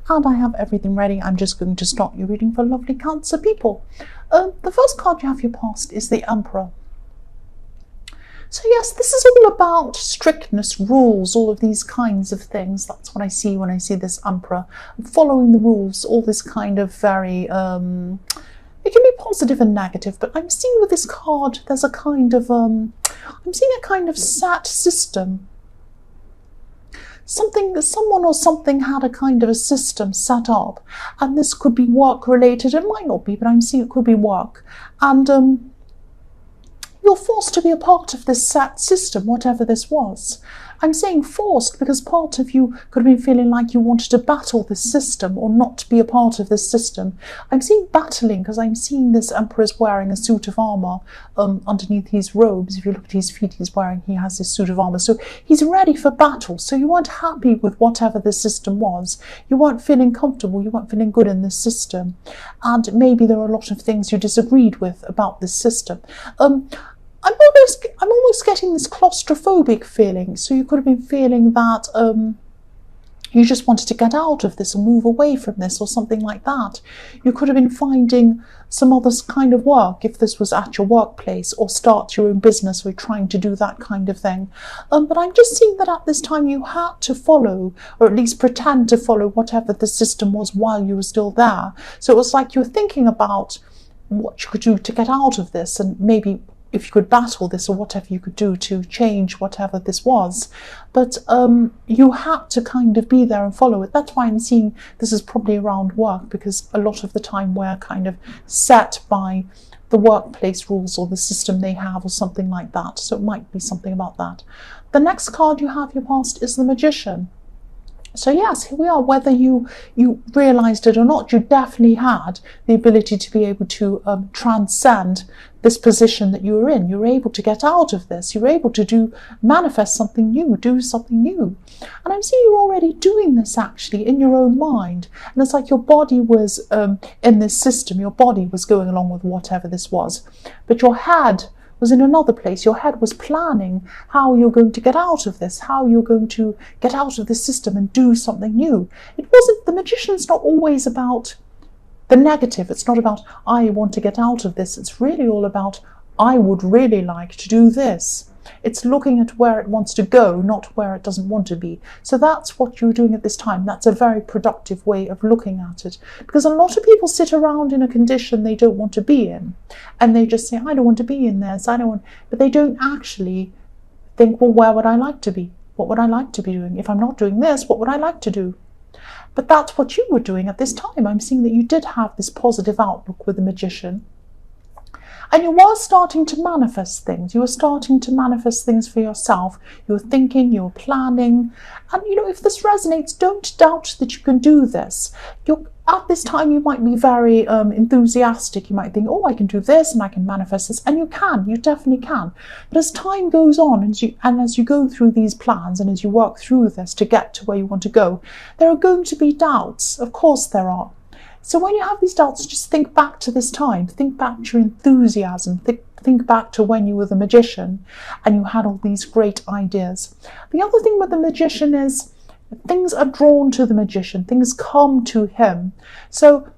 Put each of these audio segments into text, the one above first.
and I have everything ready. I'm just going to start your reading for lovely Cancer people. The first card you have your past is the Emperor. So yes, this is all about strictness, rules, all of these kinds of things. That's what I see when I see this Emperor. Following the rules, all this kind of very, it can be positive and negative, but I'm seeing with this card, there's a kind of, I'm seeing a kind of set system. Someone or something had a kind of a system set up, and this could be work related. It might not be, but I'm seeing it could be work. And you're forced to be a part of this set system, whatever this was. I'm saying forced because part of you could have been feeling like you wanted to battle this system or not be a part of this system. I'm seeing battling because I'm seeing this Emperor is wearing a suit of armour underneath his robes. If you look at his feet, he has this suit of armour. So he's ready for battle. So you weren't happy with whatever the system was. You weren't feeling comfortable. You weren't feeling good in this system. And maybe there were a lot of things you disagreed with about this system. I'm almost getting this claustrophobic feeling. So you could have been feeling that you just wanted to get out of this or move away from this or something like that. You could have been finding some other kind of work if this was at your workplace, or start your own business or trying to do that kind of thing. But I'm just seeing that at this time you had to follow, or at least pretend to follow, whatever the system was while you were still there. So it was like you were thinking about what you could do to get out of this, and maybe if you could battle this or whatever you could do to change whatever this was. But you had to kind of be there and follow it. That's why I'm seeing this is probably around work, because a lot of the time we're kind of set by the workplace rules or the system they have or something like that. So it might be something about that. The next card you have your past is the Magician. So yes, here we are. Whether you realised it or not, you definitely had the ability to be able to transcend this position that you were in. You were able to get out of this. You were able to manifest something new, do something new. And I'm seeing you're already doing this actually in your own mind. And it's like your body was in this system. Your body was going along with whatever this was. But your head was in another place. Your head was planning how you're going to get out of this, how you're going to get out of this system and do something new. It wasn't, the Magician's not always about the negative. It's not about, I want to get out of this. It's really all about, I would really like to do this. It's looking at where it wants to go, not where it doesn't want to be. So that's what you're doing at this time. That's a very productive way of looking at it. Because a lot of people sit around in a condition they don't want to be in. And they just say, I don't want to be in this. I don't want, but they don't actually think, well, where would I like to be? What would I like to be doing? If I'm not doing this, what would I like to do? But that's what you were doing at this time. I'm seeing that you did have this positive outlook with the Magician. And you were starting to manifest things. You were starting to manifest things for yourself. You were thinking, you were planning. And, if this resonates, don't doubt that you can do this. At this time, you might be very enthusiastic. You might think, oh, I can do this and I can manifest this. And you can. You definitely can. But as time goes on, and as you go through these plans and as you work through this to get to where you want to go, there are going to be doubts. Of course there are. So when you have these doubts, just think back to this time. Think back to your enthusiasm. Think back to when you were the Magician and you had all these great ideas. The other thing with the Magician is things are drawn to the Magician. Things come to him. So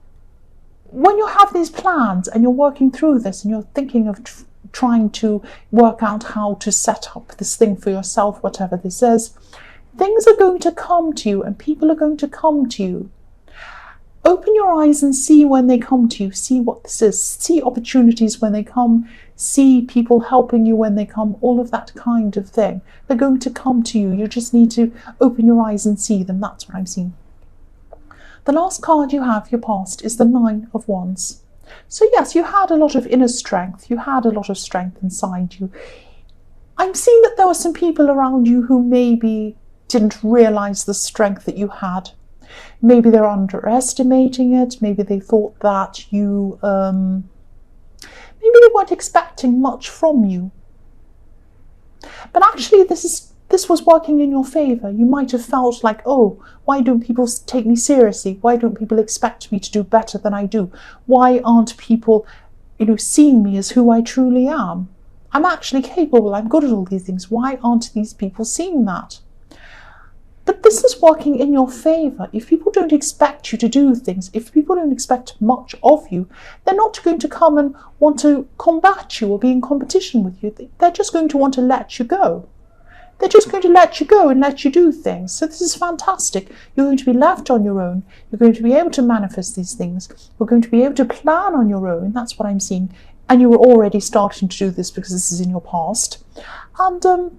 when you have these plans and you're working through this and you're thinking of trying to work out how to set up this thing for yourself, whatever this is, things are going to come to you and people are going to come to you. Open your eyes and see when they come to you. See what this is. See opportunities when they come. See people helping you when they come. All of that kind of thing. They're going to come to you. You just need to open your eyes and see them. That's what I'm seeing. The last card you have, your past, is the Nine of Wands. So yes, you had a lot of inner strength. You had a lot of strength inside you. I'm seeing that there were some people around you who maybe didn't realise the strength that you had. Maybe they're underestimating it. Maybe they thought that maybe they weren't expecting much from you. But actually this was working in your favour. You might have felt like, oh, why don't people take me seriously? Why don't people expect me to do better than I do? Why aren't people, seeing me as who I truly am? I'm actually capable. I'm good at all these things. Why aren't these people seeing that? But this is working in your favor. If people don't expect you to do things, if people don't expect much of you, they're not going to come and want to combat you or be in competition with you. They're just going to want to let you go. They're just going to let you go and let you do things. So this is fantastic. You're going to be left on your own. You're going to be able to manifest these things. You're going to be able to plan on your own. That's what I'm seeing. And you were already starting to do this because this is in your past. And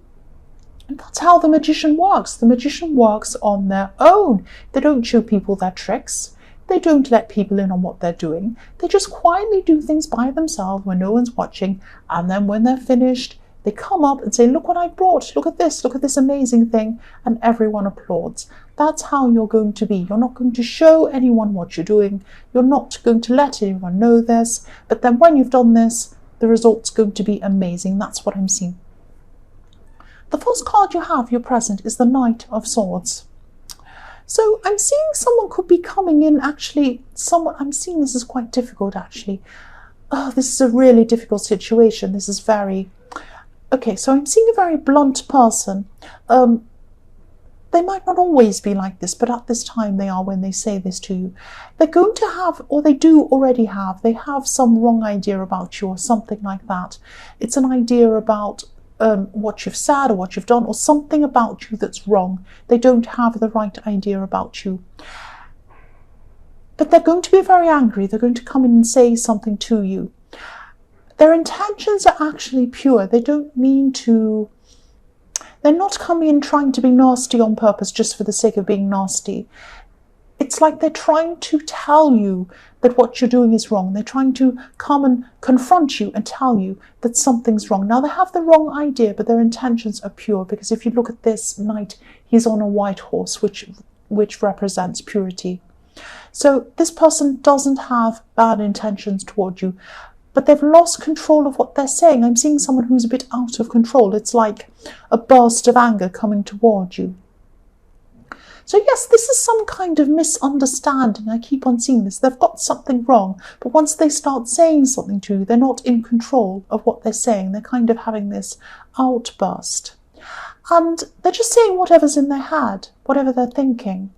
that's how the magician works. The magician works on their own. They don't show people their tricks. They don't let people in on what they're doing. They just quietly do things by themselves when no one's watching. And then when they're finished, they come up and say, look what I brought, look at this amazing thing, and everyone applauds. That's how you're going to be. You're not going to show anyone what you're doing. You're not going to let anyone know this. But then when you've done this, the result's going to be amazing. That's what I'm seeing. The first card you have, your present, is the Knight of Swords. So I'm seeing someone could be coming in, actually, I'm seeing this is quite difficult, actually. Oh, this is a really difficult situation. This is very... Okay, so I'm seeing a very blunt person. They might not always be like this, but at this time they are when they say this to you. They're going to have, or they do already have, they have some wrong idea about you or something like that. It's an idea about what you've said or what you've done or something about you that's wrong. They don't have the right idea about you. But they're going to be very angry. They're going to come in and say something to you. Their intentions are actually pure. They don't mean to... They're not coming in trying to be nasty on purpose just for the sake of being nasty. It's like they're trying to tell you that what you're doing is wrong. They're trying to come and confront you and tell you that something's wrong. Now, they have the wrong idea, but their intentions are pure, because if you look at this knight, he's on a white horse, which represents purity. So this person doesn't have bad intentions toward you, but they've lost control of what they're saying. I'm seeing someone who's a bit out of control. It's like a burst of anger coming toward you. So yes, this is some kind of misunderstanding. I keep on seeing this. They've got something wrong, but once they start saying something to you, they're not in control of what they're saying. They're kind of having this outburst. And they're just saying whatever's in their head, whatever they're thinking.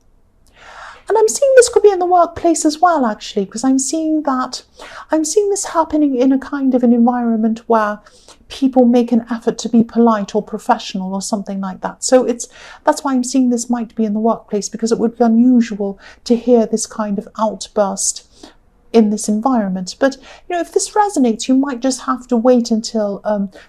And I'm seeing this could be in the workplace as well, actually, because I'm seeing this happening in a kind of an environment where people make an effort to be polite or professional or something like that. So that's why I'm seeing this might be in the workplace, because it would be unusual to hear this kind of outburst in this environment. But if this resonates, you might just have to wait until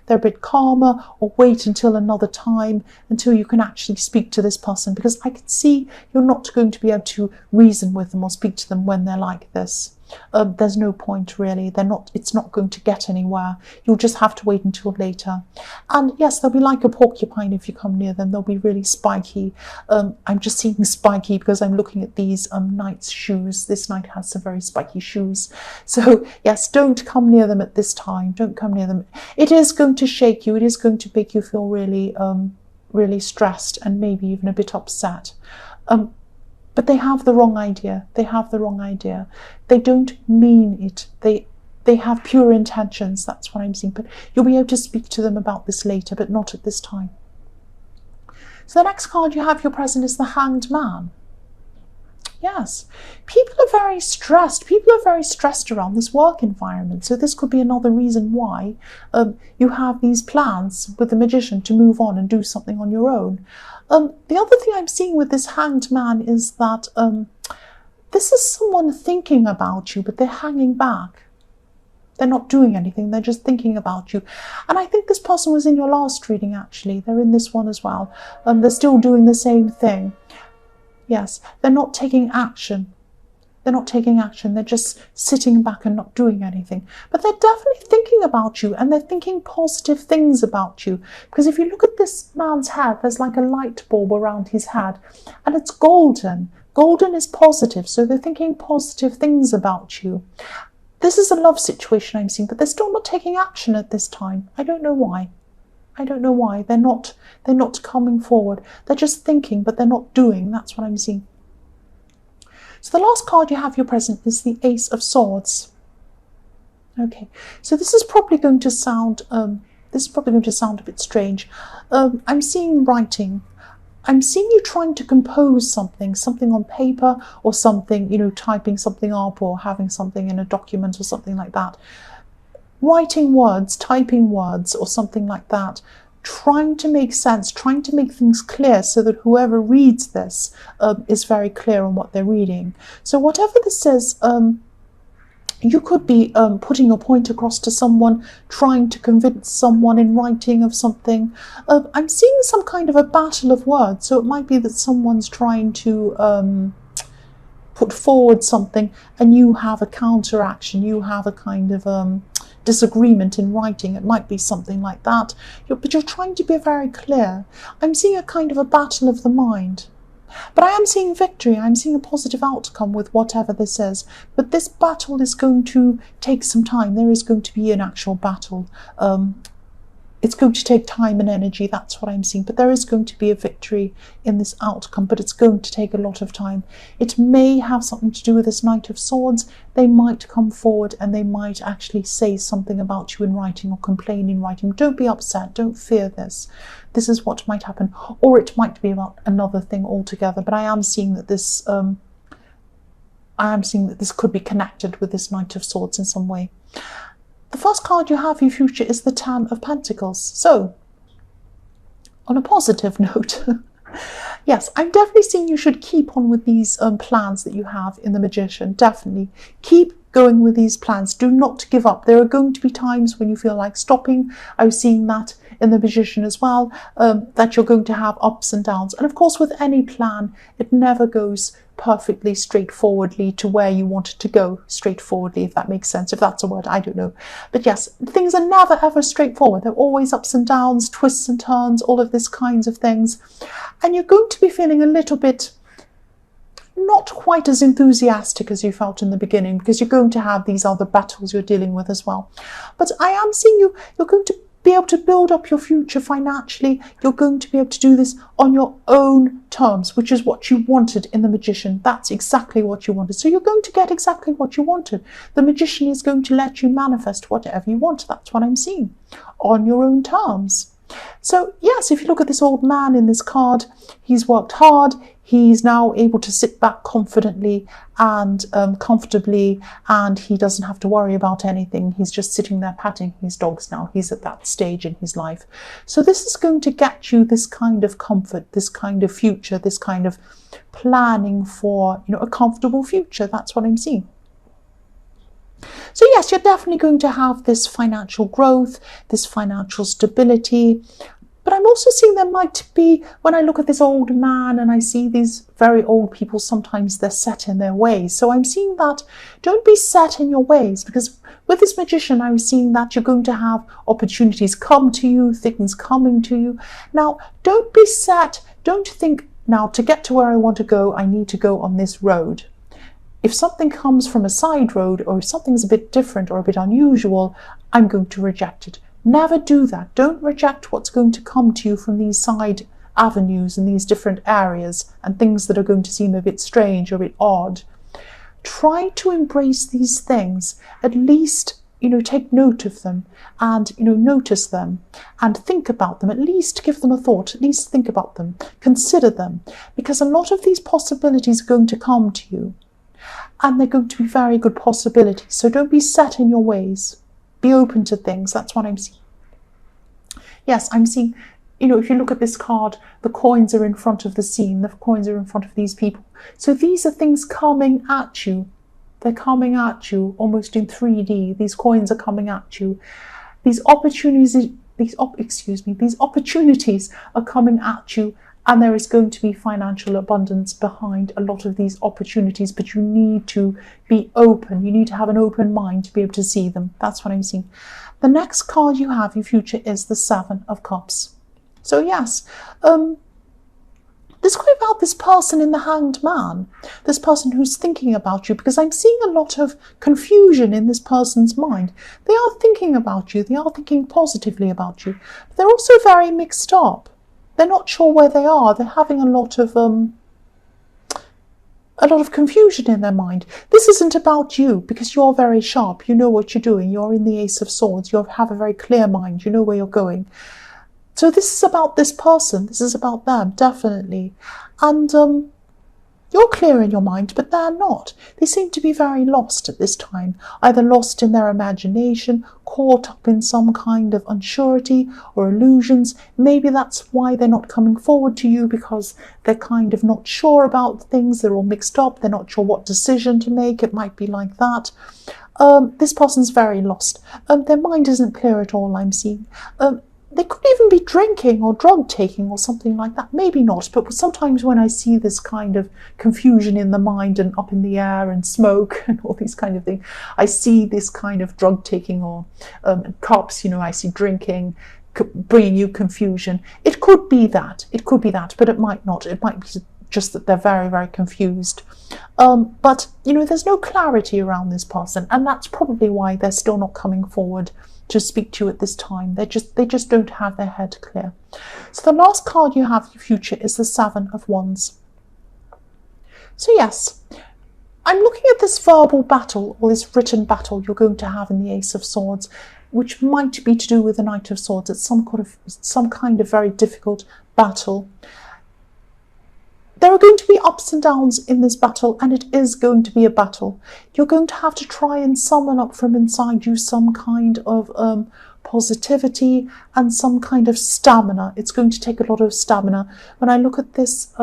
they're a bit calmer, or wait until another time, until you can actually speak to this person, because I can see you're not going to be able to reason with them or speak to them when they're like this. There's no point, really. It's not going to get anywhere. You'll just have to wait until later. And yes, they'll be like a porcupine if you come near them. They'll be really spiky. I'm just seeing spiky because I'm looking at these knight's shoes. This knight has some very spiky shoes. So yes, don't come near them at this time. Don't come near them. It is going to shake you. It is going to make you feel really, really stressed and maybe even a bit upset. But they have the wrong idea. They have the wrong idea. They don't mean it. They have pure intentions. That's what I'm seeing. But you'll be able to speak to them about this later, but not at this time. So the next card you have your present is the Hanged Man. Yes, people are very stressed. People are very stressed around this work environment. So this could be another reason why you have these plans with the magician to move on and do something on your own. The other thing I'm seeing with this Hanged Man is that this is someone thinking about you, but they're hanging back. They're not doing anything. They're just thinking about you. And I think this person was in your last reading, actually. They're in this one as well. They're still doing the same thing. Yes, they're not taking action. They're not taking action. They're just sitting back and not doing anything. But they're definitely thinking about you, and they're thinking positive things about you. Because if you look at this man's head, there's like a light bulb around his head, and it's golden. Golden is positive, so they're thinking positive things about you. This is a love situation I'm seeing, but they're still not taking action at this time. I don't know why. I don't know why. They're not coming forward. They're just thinking, but they're not doing. That's what I'm seeing. So the last card you have your present is the Ace of Swords. Okay, so this is probably going to sound a bit strange. I'm seeing writing. I'm seeing you trying to compose something on paper or something, typing something up or having something in a document or something like that. Writing words, typing words or something like that. Trying to make sense, trying to make things clear so that whoever reads this is very clear on what they're reading. So whatever this is, you could be putting your point across to someone, trying to convince someone in writing of something. I'm seeing some kind of a battle of words. So it might be that someone's trying to put forward something and you have a counteraction. You have a kind of disagreement in writing. It might be something like that. But you're trying to be very clear. I'm seeing a kind of a battle of the mind. But I am seeing victory. I'm seeing a positive outcome with whatever this is. But this battle is going to take some time. There is going to be an actual battle. It's going to take time and energy. That's what I'm seeing. But there is going to be a victory in this outcome. But it's going to take a lot of time. It may have something to do with this Knight of Swords. They might come forward and they might actually say something about you in writing or complain in writing. Don't be upset. Don't fear this. This is what might happen. Or it might be about another thing altogether. But I am seeing that this could be connected with this Knight of Swords in some way. The first card you have in your future is the Ten of Pentacles. So, on a positive note, yes, I'm definitely seeing you should keep on with these plans that you have in the Magician. Definitely. Keep going with these plans. Do not give up. There are going to be times when you feel like stopping. I was seeing that in the Magician as well, that you're going to have ups and downs. And of course, with any plan, it never goes perfectly straightforwardly to where you want it to go straightforwardly, if that makes sense. If that's a word, I don't know. But yes, things are never ever straightforward. They're always ups and downs, twists and turns, all of these kinds of things. And you're going to be feeling a little bit not quite as enthusiastic as you felt in the beginning, because you're going to have these other battles you're dealing with as well. But I am seeing you're going to be able to build up your future financially. You're going to be able to do this on your own terms, which is what you wanted in the Magician. That's exactly what you wanted. So you're going to get exactly what you wanted. The Magician is going to let you manifest whatever you want. That's what I'm seeing, on your own terms. So yes, if you look at this old man in this card, he's worked hard. He's now able to sit back confidently and comfortably, and he doesn't have to worry about anything. He's just sitting there patting his dogs now. He's at that stage in his life. So this is going to get you this kind of comfort, this kind of future, this kind of planning for, a comfortable future. That's what I'm seeing. So yes, you're definitely going to have this financial growth, this financial stability. But I'm also seeing there might be, when I look at this old man and I see these very old people, sometimes they're set in their ways. So I'm seeing that don't be set in your ways, because with this Magician, I'm seeing that you're going to have opportunities come to you, things coming to you. Now, don't be set. Don't think, now to get to where I want to go, I need to go on this road. If something comes from a side road, or if something's a bit different or a bit unusual, I'm going to reject it. Never do that. Don't reject what's going to come to you from these side avenues and these different areas and things that are going to seem a bit strange or a bit odd. Try to embrace these things. At least, take note of them and, notice them and think about them. At least give them a thought. At least think about them. Consider them. Because a lot of these possibilities are going to come to you. And they're going to be very good possibilities. So don't be set in your ways. Be open to things. That's what I'm seeing. Yes, I'm seeing, if you look at this card, the coins are in front of the scene. The coins are in front of these people. So these are things coming at you. They're coming at you almost in 3D. These coins are coming at you. These opportunities are coming at you. And there is going to be financial abundance behind a lot of these opportunities, but you need to be open. You need to have an open mind to be able to see them. That's what I'm seeing. The next card you have in your future is the Seven of Cups. So yes, this could be about this person in the Hanged Man, this person who's thinking about you, because I'm seeing a lot of confusion in this person's mind. They are thinking about you. They are thinking positively about you. But they're also very mixed up. They're not sure where they are. They're having a lot of confusion in their mind. This isn't about you, because you're very sharp. You know what you're doing. You're in the Ace of Swords. You have a very clear mind. You know where you're going. So this is about this person. This is about them, definitely. And you're clear in your mind, but they're not. They seem to be very lost at this time, either lost in their imagination, caught up in some kind of unsurety or illusions. Maybe that's why they're not coming forward to you, because they're kind of not sure about things. They're all mixed up. They're not sure what decision to make. It might be like that. This person's very lost. Their mind isn't clear at all, I'm seeing. They could even be drinking or drug taking or something like that. Maybe not, but sometimes when I see this kind of confusion in the mind and up in the air and smoke and all these kind of things, I see this kind of drug taking or cops, I see drinking, bringing you confusion. It could be that, but it might not. It might be just that they're very, very confused. But, there's no clarity around this person, and that's probably why they're still not coming forward to speak to you at this time. They just don't have their head clear. So the last card you have for your future is the Seven of Wands. So yes, I'm looking at this verbal battle, or this written battle you're going to have in the Ace of Swords, which might be to do with the Knight of Swords. It's some kind of very difficult battle. There are going to be ups and downs in this battle, and it is going to be a battle. You're going to have to try and summon up from inside you some kind of positivity and some kind of stamina. It's going to take a lot of stamina. When I look at this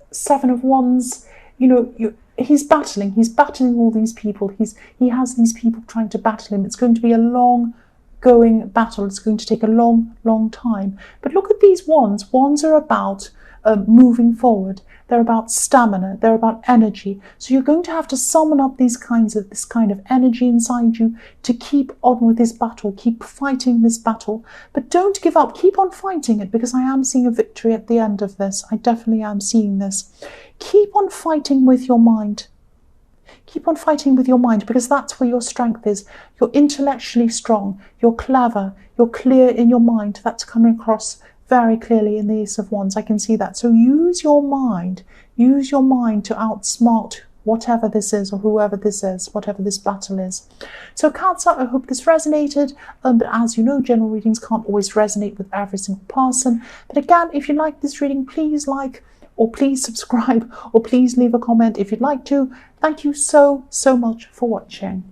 Seven of Wands, he's battling all these people. He has these people trying to battle him. It's going to be a long-going battle. It's going to take a long time. But look at these wands. Wands are about moving forward. They're about stamina. They're about energy. So you're going to have to summon up this kind of energy inside you to keep on with this battle, keep fighting this battle. But don't give up. Keep on fighting it, because I am seeing a victory at the end of this. I definitely am seeing this. Keep on fighting with your mind. Keep on fighting with your mind, because that's where your strength is. You're intellectually strong. You're clever. You're clear in your mind. That's coming across very clearly in the Ace of Wands. I can see that. So use your mind. Use your mind to outsmart whatever this is, or whoever this is, whatever this battle is. So Cancer, I hope this resonated. But as you know, general readings can't always resonate with every single person. But again, if you like this reading, please like, or please subscribe, or please leave a comment if you'd like to. Thank you so much for watching.